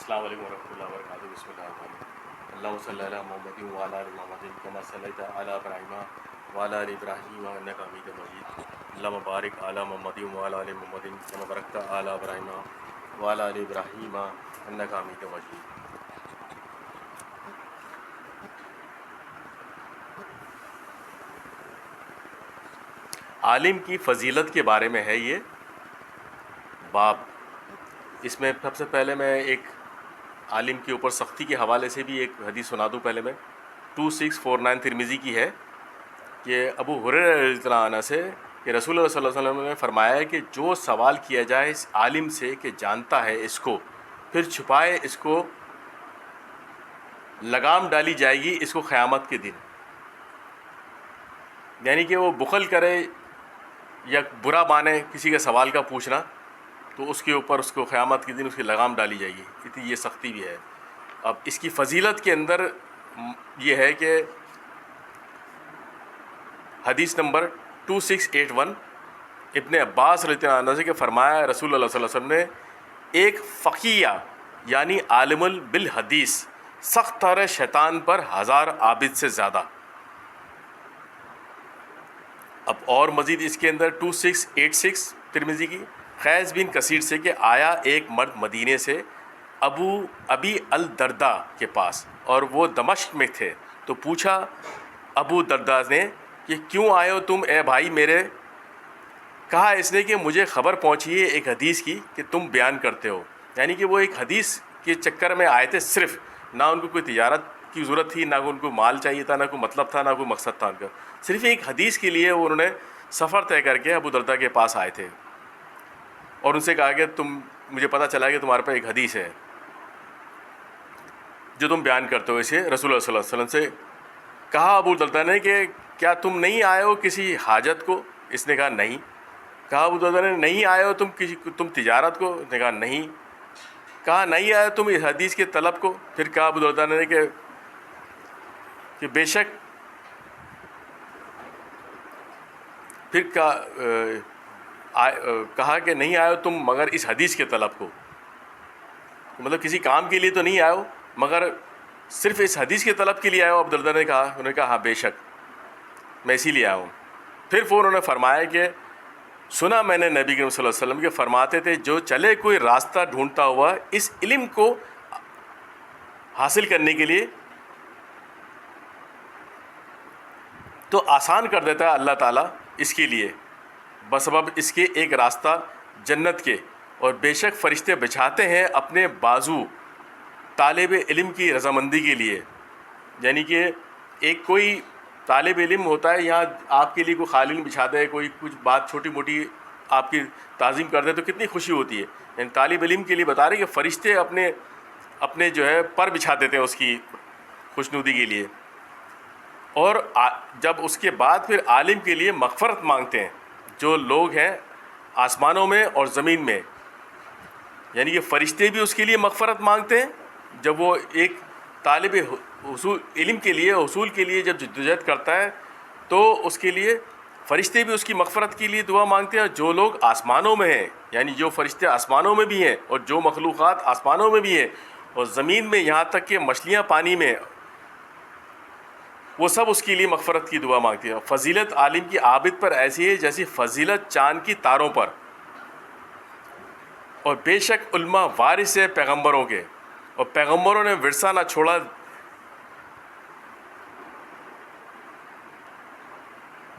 السلام علیکم ورحمۃ اللہ وبرکاتہ. بسم اللہ الرحمن الرحیم. اللہم صلی علی محمد وعلی آل محمد کما صلیت علی ابراہیم وعلی آل ابراہیم انک حمید مجید. اللہم بارک علی محمد وعلی آل محمد کما بارکت علی ابراہیم وعلی آل ابراہیم انک حمید مجید. عالم کی فضیلت کے بارے میں ہے یہ باب. اس میں سب سے پہلے میں ایک عالم کے اوپر سختی کے حوالے سے بھی ایک حدیث سنا دوں. پہلے میں 2649 ترمذی کی ہے کہ ابو ہریرہ رضی اللہ عنہ سے کہ رسول اللہ صلی اللہ علیہ وسلم نے فرمایا ہے کہ جو سوال کیا جائے اس عالم سے کہ جانتا ہے اس کو پھر چھپائے اس کو لگام ڈالی جائے گی اس کو قیامت کے دن. یعنی کہ وہ بخل کرے یا برا مانے کسی کے سوال کا پوچھنا تو اس کے اوپر اس کو قیامت کے دن اس کی لگام ڈالی جائے گی. اتنی یہ سختی بھی ہے. اب اس کی فضیلت کے اندر یہ ہے کہ حدیث نمبر 2681 ابن عباس رضی اللہ عنہ سے کہ فرمایا رسول اللہ صلی اللہ علیہ وسلم نے ایک فقیہ یعنی عالم بالحدیث سخت طور شیطان پر 1000 عابد سے زیادہ. اب اور مزید اس کے اندر 2686 ترمذی کی قیس بن کثیر سے کہ آیا ایک مرد مدینے سے ابی الدرداء کے پاس اور وہ دمشق میں تھے تو پوچھا ابو درداء نے کہ کیوں آئے ہو تم اے بھائی میرے؟ کہا اس نے کہ مجھے خبر پہنچی ہے ایک حدیث کی کہ تم بیان کرتے ہو. یعنی کہ وہ ایک حدیث کے چکر میں آئے تھے. صرف نہ ان کو کوئی تجارت کی ضرورت تھی، نہ ان کو مال چاہیے تھا، نہ کوئی مطلب تھا، نہ کوئی مقصد تھا ان کا. صرف ایک حدیث کے لیے انہوں نے سفر طے کر کے ابو درداء کے پاس آئے تھے اور ان سے کہا کہ مجھے پتہ چلا کہ تمہارے پاس ایک حدیث ہے جو تم بیان کرتے ہو. اسے رسول اللہ صلی اللہ علیہ وسلم سے کہا ابو درداء نے کہ کیا تم نہیں آئے ہو کسی حاجت کو؟ اس نے کہا نہیں. کہا ابو درداء نے نہیں آئے ہو تم تجارت کو؟ اس نے کہا نہیں. کہا نہیں آئے تم اس حدیث کے طلب کو؟ پھر کہا ابو درداء نے کہ بے شک. پھر کہا کہ نہیں آئے ہو تم مگر اس حدیث کے طلب کو، مطلب کسی کام کے لیے تو نہیں آئے ہو مگر صرف اس حدیث کے طلب کے لیے آئے ہو. ابو درداء نے کہا، انہوں نے کہا ہاں بے شک میں اسی لیے آیا ہوں. پھر انہوں نے فرمایا کہ سنا میں نے نبی کریم صلی اللہ علیہ وسلم کے فرماتے تھے جو چلے کوئی راستہ ڈھونڈتا ہوا اس علم کو حاصل کرنے کے لیے تو آسان کر دیتا ہے اللہ تعالیٰ اس کے لیے بسبب اس کے ایک راستہ جنت کے. اور بے شک فرشتے بچھاتے ہیں اپنے بازو طالب علم کی رضامندی کے لیے. یعنی کہ ایک کوئی طالب علم ہوتا ہے یہاں آپ کے لیے کوئی قالین بچھا دے، کوئی کچھ بات چھوٹی موٹی آپ کی تعظیم کر دے تو کتنی خوشی ہوتی ہے. یعنی طالب علم کے لیے بتا رہے کہ فرشتے اپنے جو ہے پر بچھا دیتے ہیں اس کی خوشنودی کے لیے. اور جب اس کے بعد پھر عالم کے لیے مغفرت مانگتے ہیں جو لوگ ہیں آسمانوں میں اور زمین میں. یعنی کہ فرشتے بھی اس کے لیے مغفرت مانگتے ہیں جب وہ ایک طالب علم کے لیے حصول کے لیے جب جدوجہد کرتا ہے تو اس کے لیے فرشتے بھی اس کی مغفرت کے لیے دعا مانگتے ہیں. جو لوگ آسمانوں میں ہیں یعنی جو فرشتے آسمانوں میں بھی ہیں اور جو مخلوقات آسمانوں میں بھی ہیں اور زمین میں یہاں تک کہ مچھلیاں پانی میں، وہ سب اس کے لیے مغفرت کی دعا مانگتے ہیں. فضیلت عالم کی عابد پر ایسی ہے جیسی فضیلت چاند کی تاروں پر. اور بے شک علماء وارث ہے پیغمبروں کے اور پیغمبروں نے ورثہ نہ چھوڑا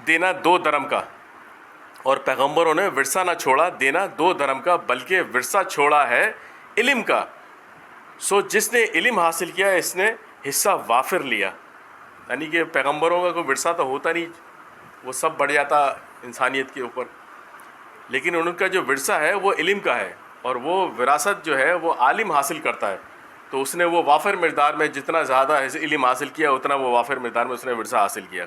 دینا 2 درم کا، اور پیغمبروں نے ورثہ نہ چھوڑا دینا 2 درم کا بلکہ ورثہ چھوڑا ہے علم کا. سو جس نے علم حاصل کیا اس نے حصہ وافر لیا. یعنی کہ پیغمبروں کا کوئی ورثہ تو ہوتا نہیں، وہ سب بڑھ جاتا انسانیت کے اوپر، لیکن ان کا جو ورثہ ہے وہ علم کا ہے اور وہ وراثت جو ہے وہ عالم حاصل کرتا ہے. تو اس نے وہ وافر مقدار میں جتنا زیادہ علم حاصل کیا اتنا وہ وافر مقدار میں اس نے ورثہ حاصل کیا.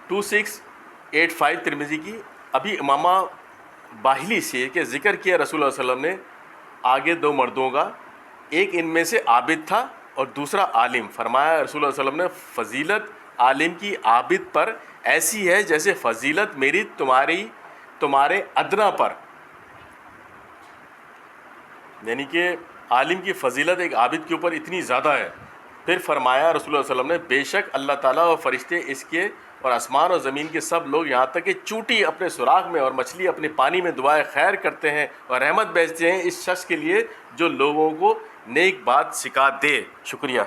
ٹو 2685 ترمذی کی ابھی امامہ باہلی سے کہ ذکر کیا رسول اللہ صلی اللہ علیہ وسلم نے آگے 2 مردوں کا، ایک ان میں سے عابد تھا اور دوسرا عالم. فرمایا رسول اللہ صلی اللہ علیہ وسلم نے فضیلت عالم کی عابد پر ایسی ہے جیسے فضیلت میری تمہارے ادنا پر. یعنی کہ عالم کی فضیلت ایک عابد کے اوپر اتنی زیادہ ہے. پھر فرمایا رسول اللہ صلی اللہ علیہ وسلم نے بے شک اللہ تعالیٰ اور فرشتے اس کے اور آسمان اور زمین کے سب لوگ یہاں تک کہ چونٹی اپنے سوراخ میں اور مچھلی اپنے پانی میں دعائے خیر کرتے ہیں اور رحمت بھیجتے ہیں اس شخص کے لیے جو لوگوں کو نیک بات سکھا دے. شکریہ.